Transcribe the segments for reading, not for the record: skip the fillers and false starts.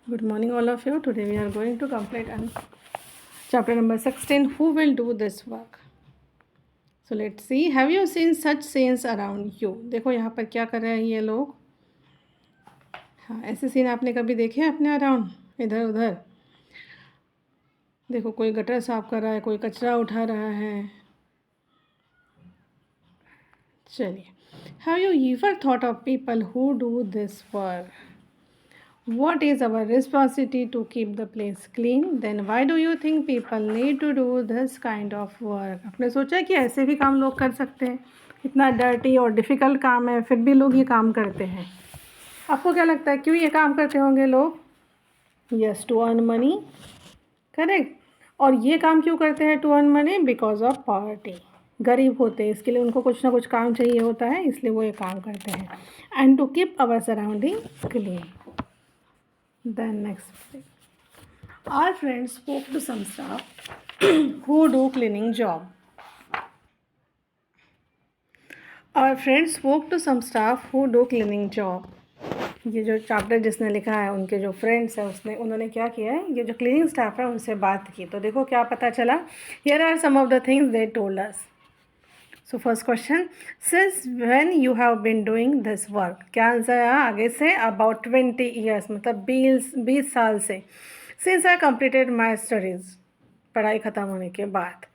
Good morning, all of you. Today we are going to complete chapter number 16. Who will do this work? So let's see. Have you seen such scenes around you? देखो यहाँ पर क्या कर रहे हैं ये लोग. हाँ, ऐसे सीन आपने कभी देखे अपने अराउंड इधर उधर? देखो कोई गटर साफ कर रहा है, कोई कचरा उठा रहा है. चलिए. Have you ever thought of people who do this work? What is our responsibility to keep the place clean? Then why do you think people need to do this kind of work? आपने सोचा कि ऐसे भी काम लोग कर सकते हैं? इतना डर्टी और डिफ़िकल्ट काम है, फिर भी लोग ये काम करते हैं. आपको क्या लगता है क्यों ये काम करते होंगे लोग? Yes, to earn money. Correct. और ये काम क्यों करते हैं to earn money? Because of poverty. गरीब होते हैं, इसके लिए उनको कुछ ना कुछ काम चाहिए होता है, इसलिए वो ये काम करते हैं. And to keep our surrounding clean. Then next, our friends spoke to some staff who do cleaning job. Our friends spoke to some staff who do cleaning job. ये जो चैप्टर जिसने लिखा है उनके जो फ्रेंड्स हैं उन्होंने क्या किया है, ये जो क्लीनिंग स्टाफ है उनसे बात की. तो देखो क्या पता चला. Here are some of the things they told us. So first question, since when you have been doing this work? क्या आंसर है आगे से? About 20 years, मतलब 20 साल से. Since I completed my studies, पढ़ाई ख़त्म होने के बाद.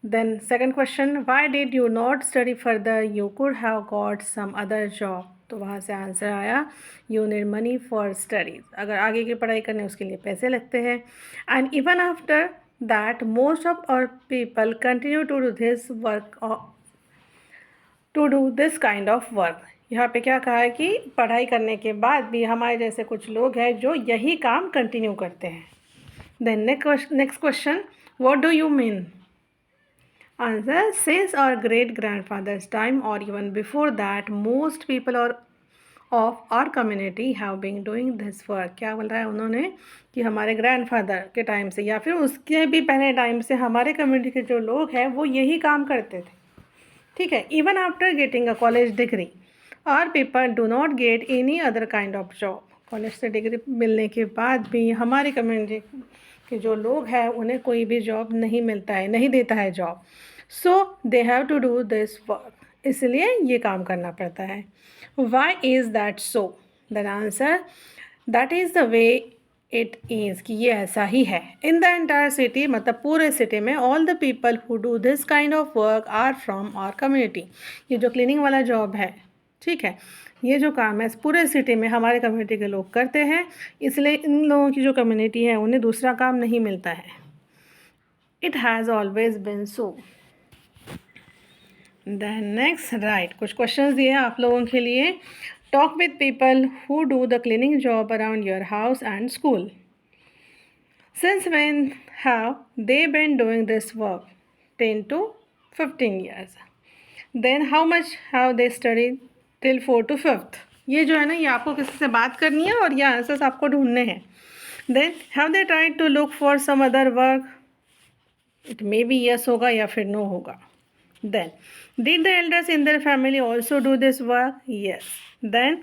Then second question, why did you not study further? You could have got some other job. तो वहाँ से आंसर आया, you need money for studies. अगर आगे की पढ़ाई करने उसके लिए पैसे लगते हैं. And even after that, most of our people continue to do this work. To do this kind of work. यहाँ पे क्या कहा है कि पढ़ाई करने के बाद भी हमारे जैसे कुछ लोग हैं जो यही काम कंटिन्यू करते हैं. Then next question, what do you mean? Answer, since our great grandfathers time or even before that most people or of our community have been doing this work. क्या बोल रहा है उन्होंने कि हमारे ग्रैंडफादर के टाइम से या फिर उसके भी पहले टाइम से हमारे कम्युनिटी के जो लोग हैं वो यही काम करते थे. ठीक है. Even after getting a college degree our people do not get any other kind of job. College से डिग्री मिलने के बाद भी हमारी कम्युनिटी के जो लोग हैं उन्हें कोई भी जॉब नहीं मिलता है, नहीं देता है job. So they have to do this work. इसलिए ये काम करना पड़ता है. Why is that so? Then answer, that is the way it is, कि ये ऐसा ही है. इन द एंटायर सिटी, मतलब पूरे सिटी में, all the people who do this kind of work are from our community. ये जो क्लीनिंग वाला जॉब है, ठीक है, ये जो काम है पूरे सिटी में हमारे कम्युनिटी के लोग करते हैं. इसलिए इन लोगों की जो कम्युनिटी है उन्हें दूसरा काम नहीं मिलता है. It has always been so. Then next, right. कुछ क्वेश्चंस दिए हैं आप लोगों के लिए. Talk with people who do the cleaning job around your house and school. Since when have they been doing this work? 10 to 15 years. Then how much have they studied till 4 to 5th? ये जो है ना, ये आपको किसी से बात करनी है और ये आंसर्स आपको ढूंढने हैं. Then have they tried to look for some other work? It may be yes होगा या फिर no होगा. Then did the elders in their family also do this work? Yes. Then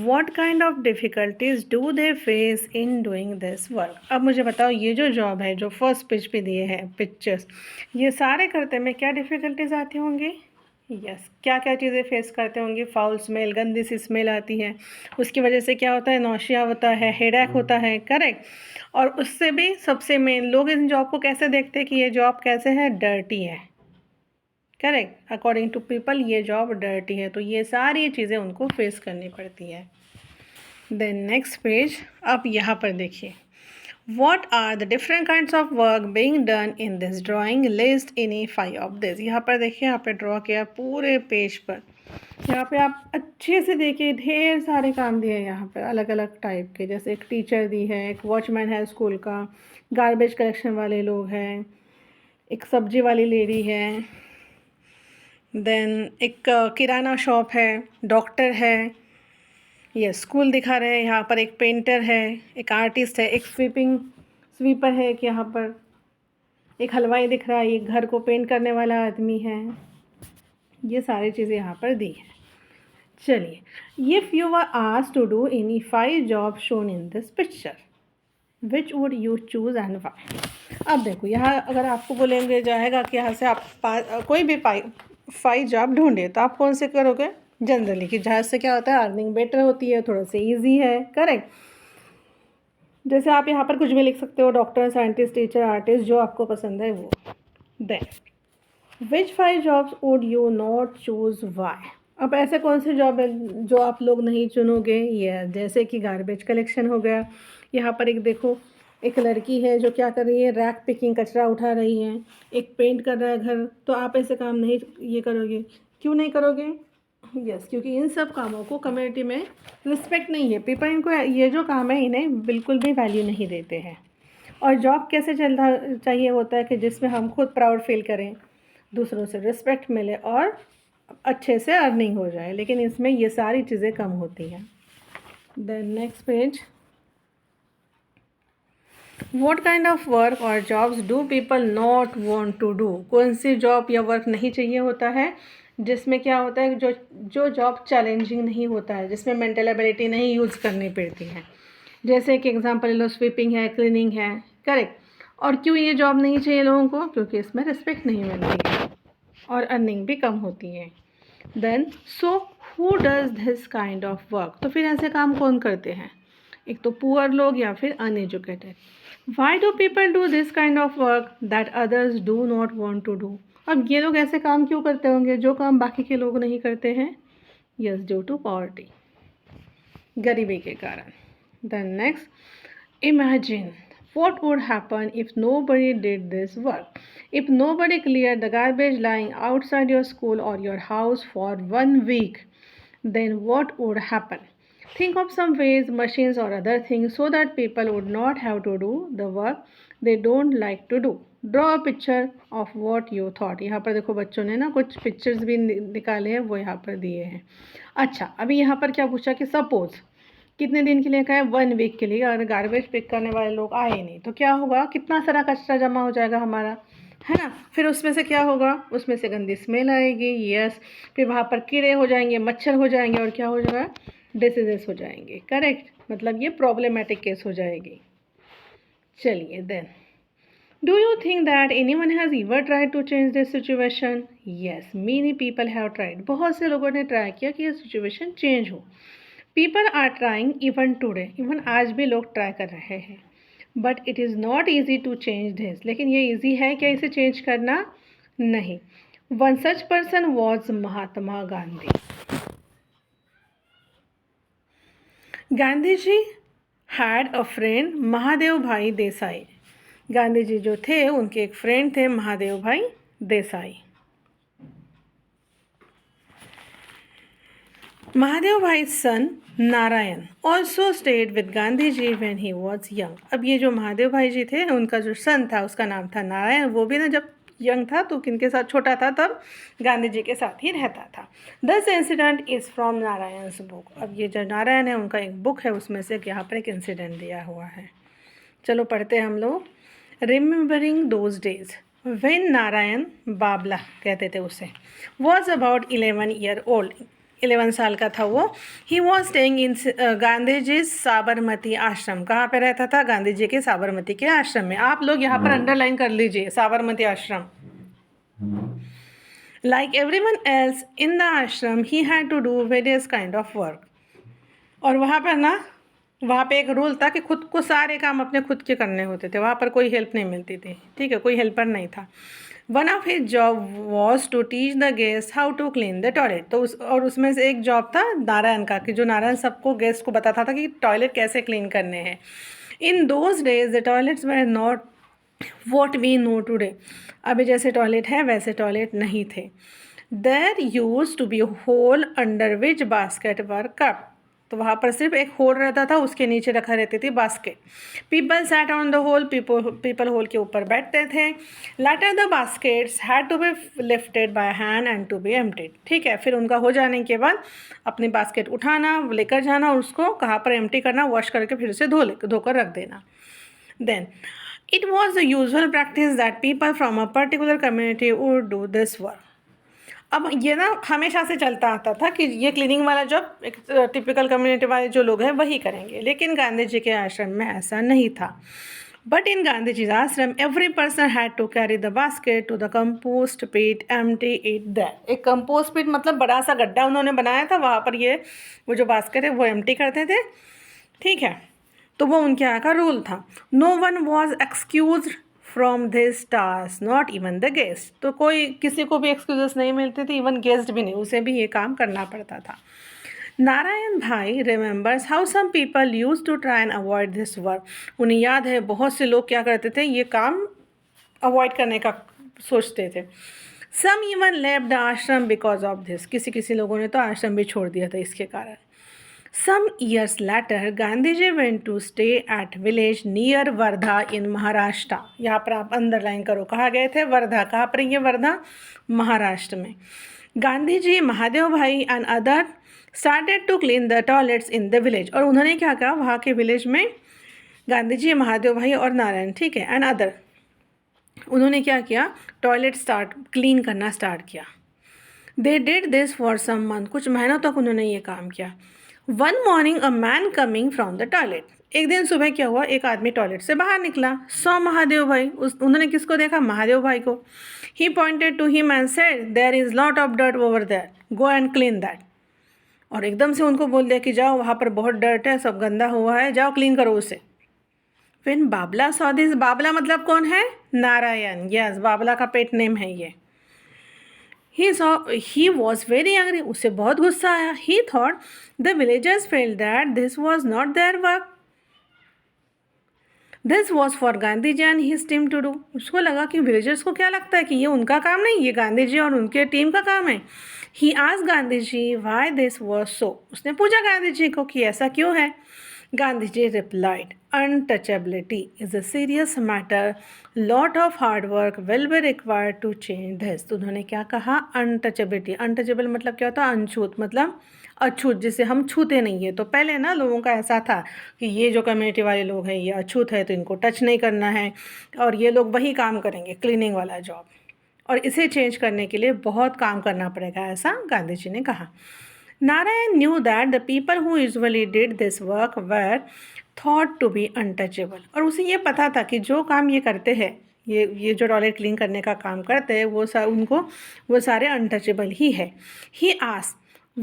what kind of difficulties do they face in doing this work? अब मुझे बताओ, ये जो job है जो फर्स्ट पेज पे दिए हैं पिक्चर्स, ये सारे करते में क्या डिफ़िकल्टीज आती होंगी? यस. क्या क्या चीज़ें फेस करते होंगे? फाउल स्मेल, गंदी सी स्मेल आती है, उसकी वजह से क्या होता है? नौशिया होता है, हेडेक होता है. करेक्ट. और उससे भी सबसे मेन, लोग इस जॉब को कैसे देखते हैं कि ये जॉब कैसे है? डर्टी है. करेक्ट. अकॉर्डिंग टू पीपल ये जॉब डर्टी है. तो ये सारी चीज़ें उनको फेस करनी पड़ती है. देन नेक्स्ट पेज, आप यहाँ पर देखिए. What are the different kinds of work being done in this drawing, list any 5 of this. यहाँ पर देखिए, यहाँ पे ड्रॉ किया पूरे पेज पर. यहाँ पे आप अच्छे से देखिए, ढेर सारे काम दिए हैं यहाँ पर अलग अलग टाइप के. जैसे एक टीचर दी है, एक वॉचमैन है स्कूल का, गार्बेज कलेक्शन वाले लोग हैं, एक सब्जी वाली लेडी है, देन एक किराना शॉप है, डॉक्टर है, ये स्कूल दिखा रहे हैं. यहाँ पर एक पेंटर है, एक आर्टिस्ट है, एक स्वीपर है, एक यहाँ पर एक हलवाई दिख रहा है, एक घर को पेंट करने वाला आदमी है. ये सारी चीज़ें यहाँ पर दी हैं. चलिए, if you are asked to do any 5 job shown in this picture, which would you choose and why. अब देखो यहाँ अगर आपको बोलेंगे जाएगा कि यहाँ से आप कोई भी 5 जॉब ढूंढे तो आप कौन से करोगे जनरली, कि जहाँ से क्या होता है अर्निंग बेटर होती है, थोड़ा सा ईजी है, करेक्ट। जैसे आप यहाँ पर कुछ भी लिख सकते हो, डॉक्टर, साइंटिस्ट, टीचर, आर्टिस्ट, जो आपको पसंद है वो। Then which 5 jobs would you not choose why. अब ऐसे कौन से जॉब है जो आप लोग नहीं चुनोगे, ये जैसे कि गार्बेज कलेक्शन हो गया। यहाँ पर एक देखो, एक लड़की है जो क्या कर रही है, रैक पिकिंग, कचरा उठा रही है। एक पेंट कर रहा है घर, तो आप ऐसे काम नहीं ये करोगे, क्यों नहीं करोगे? यस, क्योंकि इन सब कामों को कम्युनिटी में रिस्पेक्ट नहीं है, पीपल इनको ये जो काम है इन्हें बिल्कुल भी वैल्यू नहीं देते हैं। और जॉब कैसे चलना चाहिए होता है कि जिसमें हम खुद प्राउड फील करें, दूसरों से रिस्पेक्ट मिले और अच्छे से अर्निंग हो जाए, लेकिन इसमें ये सारी चीज़ें कम होती हैं। Then next page, what kind of work or jobs do people not want to do. कौन सी जॉब या वर्क नहीं चाहिए होता है जिसमें क्या होता है, जो जॉब चैलेंजिंग नहीं होता है, जिसमें मेंटल एबिलिटी नहीं यूज़ करनी पड़ती है। जैसे कि एग्जांपल ले लो, स्वीपिंग है, क्लीनिंग है, करेक्ट। और क्यों ये जॉब नहीं चाहिए लोगों को? क्योंकि इसमें रिस्पेक्ट नहीं मिलती है और अर्निंग भी कम होती है। Then so who does this kind of work. तो फिर ऐसे काम कौन करते हैं? एक तो पुअर लोग या फिर uneducated. Why do people do this kind of work that others do not want to do. अब ये लोग ऐसे काम क्यों करते होंगे जो काम बाकी के लोग नहीं करते हैं? यस, ड्यू टू पॉवर्टी, गरीबी के कारण। Then next, imagine what would happen if nobody did this work. If nobody cleared the garbage lying outside your school or your house for 1 week, then what would happen? Think of some ways, machines or other things so that people would not have to do the work they don't like to do. Draw a picture of what you thought. यहाँ पर देखो बच्चों ने ना कुछ pictures भी निकाले हैं, वो यहाँ पर दिए हैं। अच्छा, अभी यहाँ पर क्या पूछा कि सपोज कितने दिन के लिए का है? 1 वीक के लिए। और गार्बेज पिक करने वाले लोग आए नहीं तो क्या होगा? कितना सारा कचरा जमा हो जाएगा हमारा, है ना। फिर उसमें से क्या होगा? उसमें से गंदी स्मेल आएगी, यस। फिर वहाँ पर कीड़े हो जाएंगे, मच्छर हो जाएंगे और क्या हो जाएगा? डिसीजेस हो जाएंगे, करेक्ट। मतलब ये प्रॉब्लमेटिक केस हो जाएगी। चलिए, then do you think that anyone has ever tried to change this situation? Yes, many people have tried. बहुत से लोगों ने ट्राई किया कि ये सिचुएशन चेंज हो। People are trying even today, even आज भी लोग ट्राई कर रहे हैं। But it is not easy to change this, लेकिन ये ईजी है क्या इसे चेंज करना? नहीं। One such person was Mahatma Gandhi. Gandhi ji had a friend Mahadev Bhai Desai. Gandhi ji जो थे उनके एक फ्रेंड थे Mahadev Bhai Desai. Mahadev Bhai son Narayan also stayed with Gandhi ji when he was young. अब ये जो महादेव भाई जी थे उनका जो सन था उसका नाम था नारायण। वो भी ना जब यंग था तो किनके साथ, छोटा था तब गांधी जी के साथ ही रहता था। This incident is from Narayan's book. अब ये जो नारायण है उनका एक बुक है, उसमें से यहाँ पर एक इंसिडेंट दिया हुआ है। चलो पढ़ते हैं हम लोग। Remembering those days when Narayan, Babla कहते थे उसे, वॉज अबाउट 11 ईयर ओल्ड। 11 साल का था वो। He was staying in Gandhi ji Sabarmati Ashram. कहाँ पे रहता था? गांधी जी के साबरमती के आश्रम में। आप लोग यहाँ पर अंडरलाइन कर लीजिए, Sabarmati Ashram. Like everyone else in the ashram he had to do various kind of work. और वहाँ पर ना, वहाँ पे एक रूल था कि खुद को सारे काम अपने खुद के करने होते थे। वहाँ पर कोई हेल्प नहीं मिलती थी, ठीक है, कोई हेल्पर नहीं था। One of his job was to teach the guest how to clean the toilet. तो उसमें से एक जॉब था नारायण का, कि जो नारायण सबको, गेस्ट को बताता था कि टॉयलेट कैसे क्लीन करने हैं। In those days the toilets were not what we know today. अभी जैसे टॉयलेट है वैसे टॉयलेट नहीं थे। There used to be hole under which basket were kept. तो वहाँ पर सिर्फ एक होल रहता था, उसके नीचे रखा रहती थी basket. People sat on the hole, people hole के ऊपर बैठते थे। Later the baskets had to be lifted by hand and to be emptied. ठीक है, फिर उनका हो जाने के बाद अपनी बास्केट उठाना, लेकर जाना, उसको कहाँ पर एम्प्टी करना, वॉश करके फिर से धोकर रख देना। Then it was the usual practice that people from a particular community would do this work. अब ये ना हमेशा से चलता आता था कि ये क्लीनिंग वाला जॉब एक टिपिकल कम्युनिटी वाले जो लोग हैं वही करेंगे, लेकिन गांधी जी के आश्रम में ऐसा नहीं था। But in Gandhi ji ashram every person had to carry the basket to the compost pit, empty it there. एक कंपोस्ट पिट मतलब बड़ा सा गड्ढा उन्होंने बनाया था, वहाँ पर ये वो जो बास्केट है वो एम्प्टी करते थे, ठीक है। तो वो उनके यहाँ का रूल था। No one was excuse from this task, not even the guest. तो कोई किसी को भी एक्सक्यूजेस नहीं मिलते थे, इवन गेस्ट भी नहीं, उसे भी ये काम करना पड़ता था। Narayan bhai remembers how some people used to try and avoid this work. उन्हें याद है बहुत से लोग क्या करते थे, ये काम अवॉइड करने का सोचते थे। सम इवन लेफ्ट द आश्रम बिकॉज ऑफ दिस। किसी लोगों ने तो आश्रम भी छोड़ दिया था इसके कारण। Some years later, Gandhiji went to stay at village near Wardha in Maharashtra. यहाँ पर आप अंडरलाइन करो, कहाँ गए थे? वर्धा। कहाँ पर ये वर्धा? महाराष्ट्र में। गांधी जी, महादेव भाई and other started to clean the toilets in the village। और उन्होंने क्या कहा वहाँ के विलेज में, गांधी जी, महादेव भाई और नारायण, ठीक है, एंड अदर, उन्होंने क्या किया, टॉयलेट क्लीन करना स्टार्ट किया। They did this for some month. कुछ महीनों तक उन्होंने ये काम किया। One morning a man coming from the toilet. एक दिन सुबह क्या हुआ, एक आदमी टॉयलेट से बाहर निकला। सॉ महादेव भाई, उन्होंने किसको देखा? महादेव भाई को। He pointed to him and said there is lot of dirt over there, go and clean that. और एकदम से उनको बोल दिया कि जाओ, वहाँ पर बहुत डर्ट है, सब गंदा हुआ है, जाओ क्लीन करो उसे। फिर बाबला सॉ दिस। बाबला मतलब कौन है? नारायण। यस, बाबला का पेट नेम है ये। He was very angry। उसे बहुत गुस्सा आया। He thought the villagers felt that this was not their work, this was for Gandhi ji and his team to do। उसको लगा कि विलेजर्स को क्या लगता है कि ये उनका काम नहीं, ये गांधी जी और उनके टीम का काम है। He asked Gandhi ji why this was so। उसने पूछा गांधी जी को कि ऐसा क्यों है। गांधी जी replied, untouchability is a serious matter, lot of hard work will be required to change this। तो उन्होंने क्या कहा? अनटचेबिलिटी। अनटचेबल मतलब क्या होता है? अनछूत, मतलब अछूत, जिसे हम छूते नहीं है। तो पहले ना लोगों का ऐसा था कि ये जो कम्युनिटी वाले लोग हैं ये अछूत है, तो इनको टच नहीं करना है, और ये लोग वही काम करेंगे, क्लीनिंग वाला जॉब, और इसे चेंज करने के लिए बहुत काम करना पड़ेगा, ऐसा गांधी जी ने कहा। Narayan knew that the people who usually did this work were thought to be untouchable। और उसे ये पता था कि जो काम ये करते हैं, ये जो टॉयलेट क्लीन करने का काम करते हैं, वो सारे अनटचेबल ही है। He asked,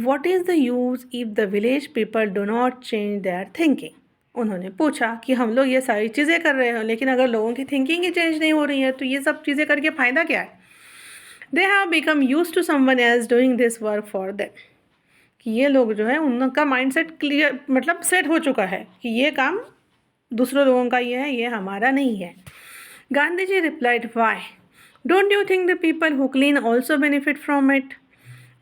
what is the use if the village people do not change their thinking। उन्होंने पूछा कि हम लोग ये सारी चीज़ें कर रहे हैं, लेकिन अगर लोगों की थिंकिंग ही चेंज नहीं हो रही है तो ये सब चीज़ें करके फ़ायदा क्या है? They have become used to someone else doing this work for them। कि ये लोग जो है उनका माइंडसेट क्लियर, मतलब सेट हो चुका है कि ये काम दूसरों लोगों का ही है, ये हमारा नहीं है। Gandhi ji replied, why don't you think the people who clean also benefit from it,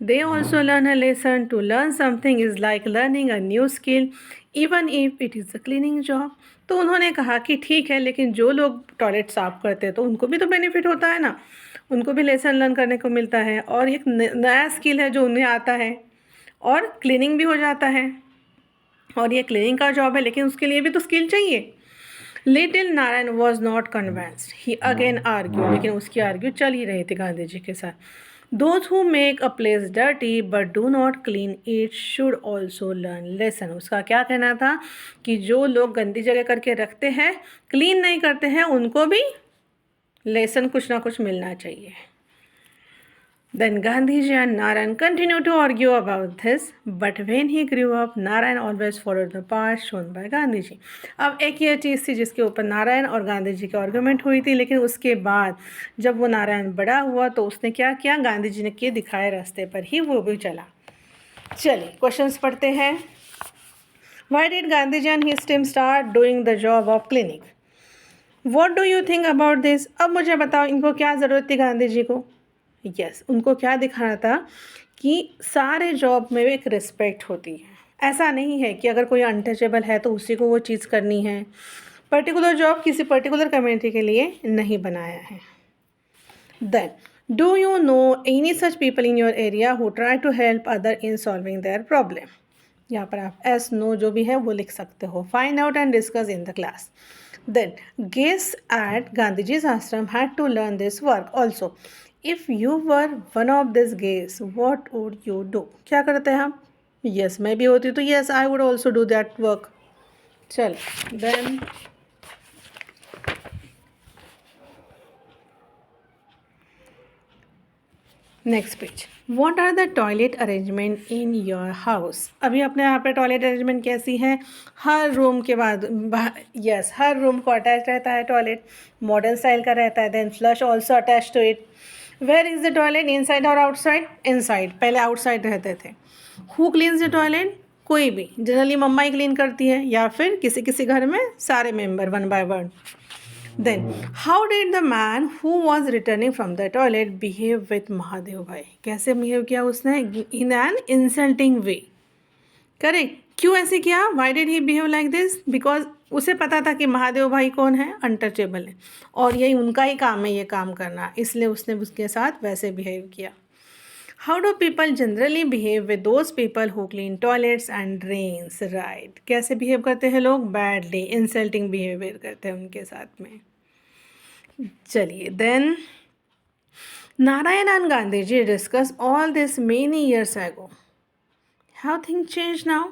they also learn a lesson. To learn something is like learning a new skill even if it is a cleaning job. तो उन्होंने कहा कि ठीक है, लेकिन जो लोग toilet साफ़ करते हैं तो उनको भी तो बेनिफिट होता है ना, उनको भी लेसन लर्न करने को मिलता है, और एक नया स्किल है जो उन्हें आता है, और क्लीनिंग भी हो जाता है, और ये क्लीनिंग का जॉब है, लेकिन उसके लिए भी तो स्किल चाहिए। Little Narayan was not convinced, he again argue. लेकिन उसकी आर्ग्यू चल ही रही थी गांधी जी के साथ। Those who make a place dirty but do not clean it should also learn lesson. उसका क्या कहना था कि जो लोग गंदी जगह करके रखते हैं, क्लीन नहीं करते हैं, उनको भी लेसन कुछ ना कुछ मिलना चाहिए। Then Gandhiji and Narayan continued to argue about this, but when he grew up, Narayan always followed the path shown by Gandhiji। अब एक ये चीज़ थी जिसके ऊपर नारायण और गांधी जी की आर्गूमेंट हुई थी, लेकिन उसके बाद जब वो नारायण बड़ा हुआ तो उसने क्या किया, गांधी जी ने किए दिखाए रास्ते पर ही वो भी चला। चलिए क्वेश्चंस पढ़ते हैं। Why did Gandhiji and his team start doing the job of cleaning? What do you think about this? अब मुझे बताओ, इनको क्या ज़रूरत थी गांधी जी को? यस, उनको क्या दिखाना था कि सारे जॉब में एक रिस्पेक्ट होती है। ऐसा नहीं है कि अगर कोई अनटचेबल है तो उसी को वो चीज़ करनी है। पर्टिकुलर जॉब किसी पर्टिकुलर कम्युनिटी के लिए नहीं बनाया है। Then do you know any such people in your area who try to help other in solving their problem. यहाँ पर आप एस नो जो भी है वो लिख सकते हो। Find out and discuss in the class. Then guests at Gandhiji's ashram had to learn this work also। If you were one of this guess what would you do? क्या करते हैं हम? यस, मैं भी होती तो yes I would also do that work. चल then next page. What are the toilet arrangement in your house? अभी अपने यहाँ पे टॉयलेट अरेंजमेंट कैसी है? हर रूम के बाद यस हर रूम को अटैच रहता है टॉयलेट, मॉडर्न स्टाइल का रहता है. Then flush also attach to it. Where is the toilet? Inside और आउटसाइड? इनसाइड. पहले आउटसाइड रहते थे. Who cleans the toilet? कोई भी. जनरली मम्मा ही क्लीन करती है या फिर किसी किसी घर में सारे member one by one. Then, how did the man who was returning from the toilet behave with Mahadev भाई? कैसे बिहेव किया उसने? In an insulting way. Correct. क्यों ऐसे किया? Why did he behave like this? Because उसे पता था कि महादेव भाई कौन है? अनटचेबल है और यही उनका ही काम है ये काम करना, इसलिए उसने उसके साथ वैसे बिहेव किया. How do people generally behave with those people who clean toilets and drains? Right. कैसे बिहेव करते हैं लोग? Badly. Insulting behavior करते हैं उनके साथ में. चलिए then Narayan and Gandhi ji discuss all this many years ago. How thing change now?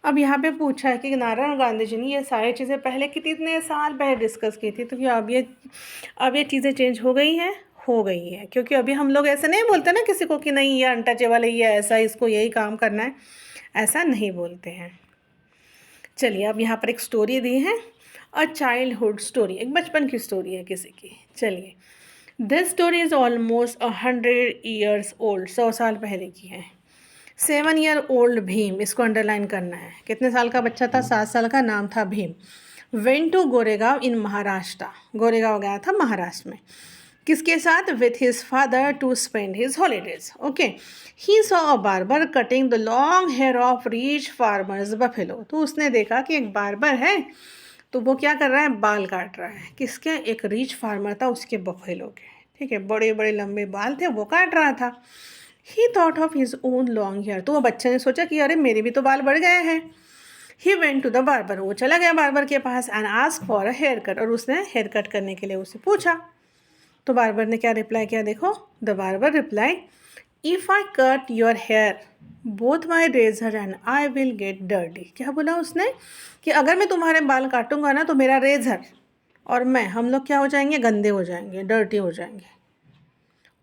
अब यहाँ पे पूछा है कि नारायण गांधी जी ने ये सारी चीज़ें पहले कितने साल पहले डिस्कस की थी, तो क्या अब ये चीज़ें चेंज हो गई हैं? हो गई है, क्योंकि अभी हम लोग ऐसे नहीं बोलते ना किसी को कि नहीं ये अनटचेबल है, ये ऐसा, इसको यही काम करना है, ऐसा नहीं बोलते हैं. चलिए अब यहाँ पर एक स्टोरी दी है, अ चाइल्डहुड स्टोरी, एक बचपन की स्टोरी है किसी की. चलिए this story is almost 100 years old. 100 साल पहले की है. 7 ईयर ओल्ड भीम, इसको अंडरलाइन करना है. कितने साल का बच्चा था? 7 साल का. नाम था Bhim. Went to Goregaon in Maharashtra. Goregaon गया था महाराष्ट्र में. किसके साथ? With his father to spend his holidays. Okay. He saw a barber cutting the long hair of rich farmer's buffalo. तो उसने देखा कि एक बार्बर है, तो वो क्या कर रहा है? बाल काट रहा है. किसके? एक रिच फार्मर था उसके बफेलो के. ठीक है, बड़े बड़े लंबे बाल थे, वो काट रहा था. He thought of his own long hair. तो वो बच्चे ने सोचा कि अरे मेरे भी तो बाल बढ़ गए हैं. He went to the barber. वो चला गया बार्बर के पास and asked for a hair cut. और उसने हेयर कट करने के लिए उससे पूछा. तो बार्बर ने क्या रिप्लाई किया? देखो. The barber reply, if I cut your hair both my razor and I will get dirty. क्या बोला उसने? कि अगर मैं तुम्हारे बाल काटूंगा ना तो मेरा रेजर और मैं, हम लोग क्या हो जाएंगे? गंदे हो जाएंगे, डर्टी हो जाएंगे.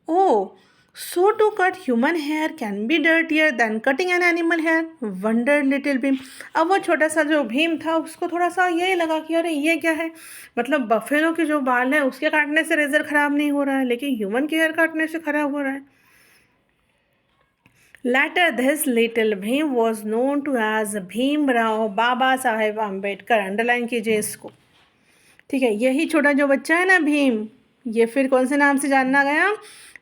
Oh, so to cut human hair can be dirtier than cutting an animal hair, wonder little Bhim. अब वो छोटा सा जो भीम था उसको थोड़ा सा ये लगा कि अरे ये क्या है, मतलब बफेलो के जो बाल है उसके काटने से रेजर खराब नहीं हो रहा है, लेकिन ह्यूमन के हेयर काटने से खराब हो रहा है. Later, this little Bhim was known to as Bhimrao Baba Saheb Ambedkar. Underline कीजिए इसको. ठीक है, यही छोटा जो बच्चा है ना भीम, ये फिर कौन से नाम से जानना गया?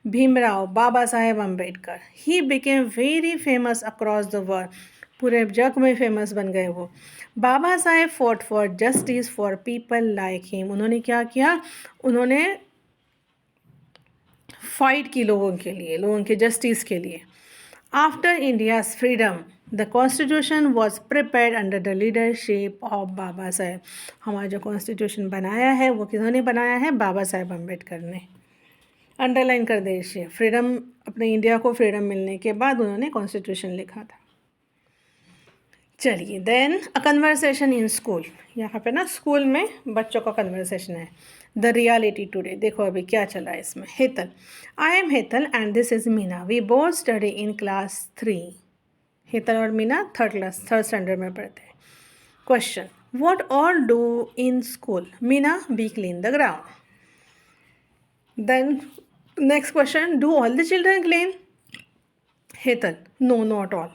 Bhimrao Baba Saheb Ambedkar. He became very famous across the world. पूरे जग में फेमस बन गए वो. Baba Saheb fought for justice for people like him. उन्होंने क्या किया? उन्होंने फाइट की लोगों के लिए, लोगों के जस्टिस के लिए. After India's freedom, the Constitution was prepared under the leadership of Baba Saheb. हमारा जो कॉन्स्टिट्यूशन बनाया है वो किन्होंने बनाया है? बाबा साहेब अम्बेडकर ने. अंडरलाइन कर दीजिए. फ्रीडम, अपने इंडिया को फ्रीडम मिलने के बाद उन्होंने कॉन्स्टिट्यूशन लिखा था. चलिए then a conversation in school. यहाँ पे ना स्कूल में बच्चों का कन्वर्सेशन है. The reality today. देखो अभी क्या चला है इसमें. Hetal, I am Hetal and this is Meena. We both study in class 3. Hetal और मीना थर्ड स्टैंडर्ड में पढ़ते हैं. Question, what all do in school? Meena, we clean the ground. Then next question, do all the children clean? Hetal, no not all.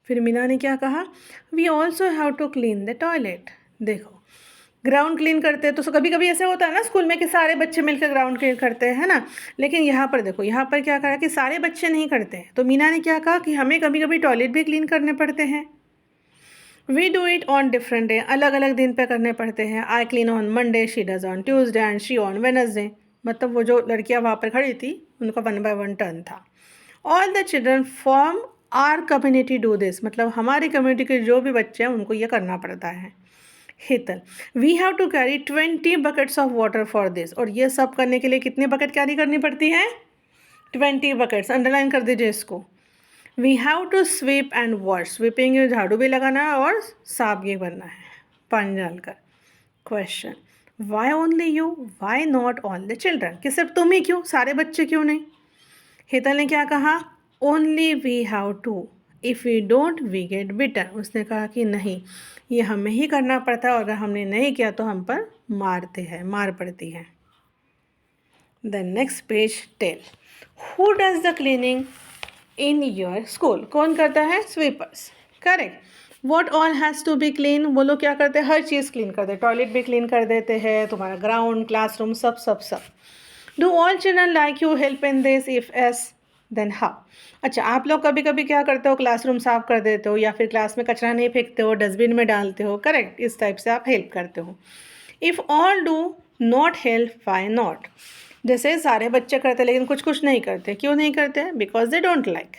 फिर मीना ने क्या कहा? We also have to clean the toilet. देखो ground clean करते हैं तो कभी कभी ऐसे होता है ना स्कूल में कि सारे बच्चे मिलकर ग्राउंड क्लीन करते हैं, है ना. लेकिन यहाँ पर देखो, यहाँ पर क्या कहा कि सारे बच्चे नहीं करते हैं. तो मीना ने क्या कहा कि हमें कभी कभी टॉयलेट भी क्लीन करने पड़ते हैं. We do it on different day. अलग अलग दिन पे करने पड़ते हैं. I clean on Monday, she does on Tuesday and she on Wednesday. मतलब वो जो लड़कियाँ वहाँ पर खड़ी थी उनका 1 by 1 टर्न था. All the children from our community do this. मतलब हमारी कम्युनिटी के जो भी बच्चे हैं उनको ये करना पड़ता है. Hetal, we have to carry 20 buckets of water for this. और ये सब करने के लिए कितने बकेट कैरी करनी पड़ती हैं? 20 बकेट्स, अंडरलाइन कर दीजिए इसको। We have to sweep and wash, sweeping झाड़ू भी लगाना है और साफ भी करना है पानी डालकर। Question, why only you, why not all the children, कि सिर्फ तुम ही क्यों, सारे बच्चे क्यों नहीं? हेतल ने क्या कहा, only we have to, if we don't we get beaten, उसने कहा कि नहीं, ये हमें ही करना पड़ता है और अगर हमने नहीं किया तो हम पर मार पड़ती है। The next page, tell who does the cleaning in your school, कौन करता है? Sweepers, correct. What all has to be clean, वो लोग क्या करते हैं? हर चीज़ क्लीन करते हैं, टॉयलेट भी क्लीन कर देते हैं, तुम्हारा ग्राउंड, क्लासरूम, सब सब सब। Do all children like you help in this, if yes then how. अच्छा, आप लोग कभी कभी क्या करते हो? क्लासरूम साफ कर देते हो या फिर क्लास में कचरा नहीं फेंकते हो, डस्टबिन में डालते हो, करेक्ट, इस टाइप से आप हेल्प करते हो। If all do not help, why not, जैसे सारे बच्चे करते लेकिन कुछ कुछ नहीं करते, क्यों नहीं करते? Because they don't like.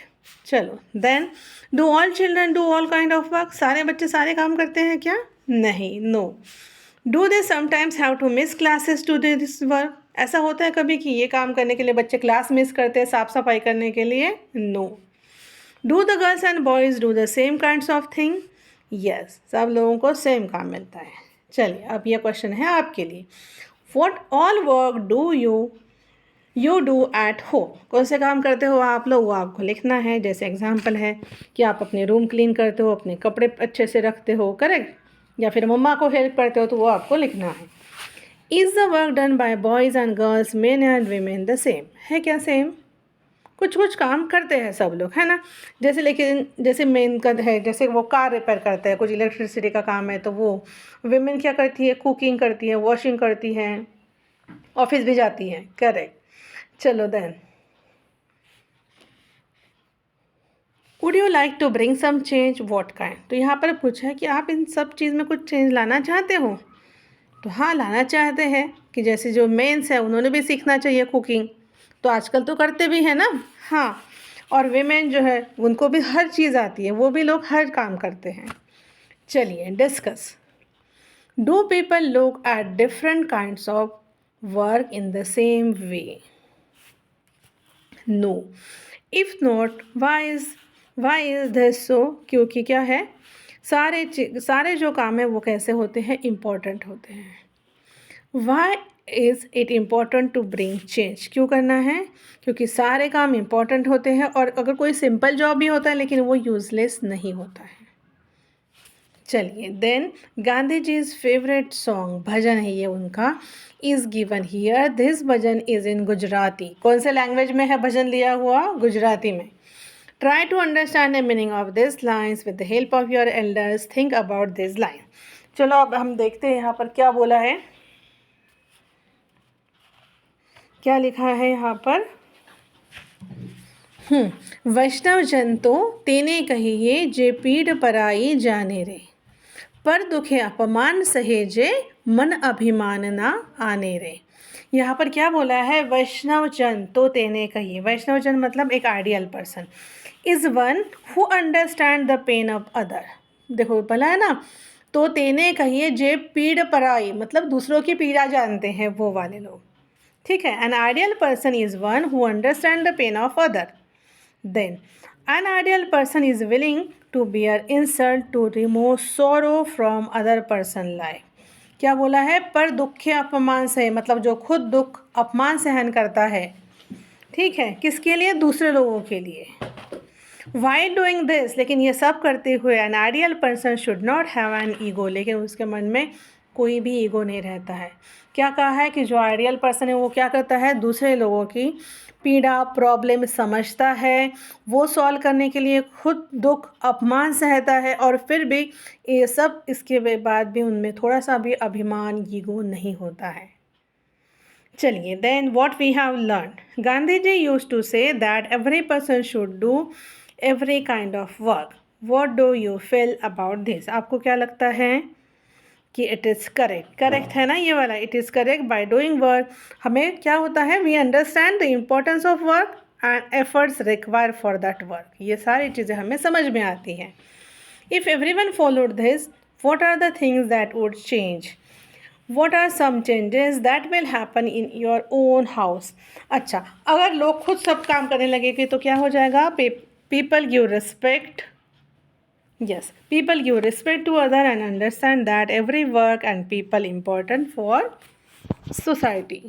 चलो, then do all children do all kind of work, सारे बच्चे सारे काम करते हैं क्या? नहीं, no. Do they sometimes have to miss classes to do this work, ऐसा होता है कभी कि ये काम करने के लिए बच्चे क्लास मिस करते हैं साफ सफाई करने के लिए? No. Do the girls and boys do the same kinds of thing, yes, सब लोगों को सेम काम मिलता है। चलिए, अब यह क्वेश्चन है आपके लिए, what all work do you do at home, कौन से काम करते हो आप लोग, वो आपको लिखना है। जैसे एग्जाम्पल है कि आप अपने रूम क्लीन करते हो, अपने कपड़े अच्छे से रखते हो, करेक्ट, या फिर मम्मा को हेल्प करते हो, तो वो आपको लिखना है। Is the work done by boys and girls, main and women the same, है क्या सेम? कुछ कुछ काम करते हैं सब लोग, है ना। जैसे लेकिन जैसे मेन का है, जैसे वो कार रिपेयर करते हैं, कुछ इलेक्ट्रिसिटी का काम है, तो वो वीमेन क्या करती है? कुकिंग करती है, वॉशिंग करती है, ऑफिस भी जाती है, करेक्ट। चलो, then would you like to bring some change, what kind, तो यहाँ पर पूछा है कि आप इन सब चीज़ में कुछ चेंज लाना चाहते हो। तो हाँ, लाना चाहते हैं कि जैसे जो मेंस है उन्होंने भी सीखना चाहिए कुकिंग, तो आजकल तो करते भी हैं ना। हाँ, और वीमेन जो है उनको भी हर चीज़ आती है, वो भी लोग हर काम करते हैं। चलिए, discuss, do people look at different kinds of work in the same way, no. If not, why is this so, क्योंकि क्या है, सारे जो काम है वो कैसे होते हैं? इम्पॉर्टेंट होते हैं। Why is it important to bring change, क्यों करना है? क्योंकि सारे काम इम्पॉर्टेंट होते हैं और अगर कोई सिंपल जॉब भी होता है लेकिन वो यूज़लेस नहीं होता है। चलिए, देन गांधी जीज फेवरेट सॉन्ग, भजन है ये उनका, is given here, this bhajan is in Gujarati, कौन से लैंग्वेज में है भजन लिया हुआ? गुजराती में। Try to understand the meaning of this lines with the help of your elders, think about this line. चलो, अब हम देखते हैं यहाँ पर क्या बोला है, क्या लिखा है यहाँ पर। वैष्णव जन तो तेने कहिए, जे पीड़ पराई जाने रे, पर दुखे अपमान सहेजे, मन अभिमान ना आने रे। यहाँ पर क्या बोला है? वैष्णव जन तो तेने कहिए, वैष्णव जन मतलब एक ideal person, is one who understand the pain of other, देखो बोला है ना, तो तेने कहिए जे पीड़ पराई, मतलब दूसरों की पीड़ा जानते हैं वो वाले लोग, ठीक है। An ideal person is one who understand the pain of other. Then an ideal person is willing to bear insult to remove sorrow from other person life, क्या बोला है? पर दुखे अपमान से, मतलब जो खुद दुख अपमान सहन करता है, ठीक है, किसके लिए? दूसरे लोगों के लिए। वाई डूइंग दिस, लेकिन ये सब करते हुए, N ideal person should not have an ego, लेकिन उसके मन में कोई भी ईगो नहीं रहता है। क्या कहा है कि जो आइडियल पर्सन है वो क्या करता है? दूसरे लोगों की पीड़ा, प्रॉब्लम समझता है, वो सॉल्व करने के लिए खुद दुख अपमान सहता है, और फिर भी ये सब इसके बाद भी उनमें थोड़ा सा भी अभिमान, ईगो नहीं होता है। चलिए, then what we have learn, Gandhi ji used to say that every person should do every kind of work, what do you feel about this, आपको क्या लगता है कि इट इज़ करेक्ट? करेक्ट है ना ये वाला, it is correct. By doing work हमें क्या होता है? We understand the importance of work and efforts require for that work, ये सारी चीज़ें हमें समझ में आती हैं। If everyone followed this, what are the things that would change, what are some changes that will happen in your own house. अच्छा, अगर लोग खुद सब काम करने लगेंगे तो क्या हो जाएगा? People give respect, yes, people give respect to other and understand that every work and people important for society.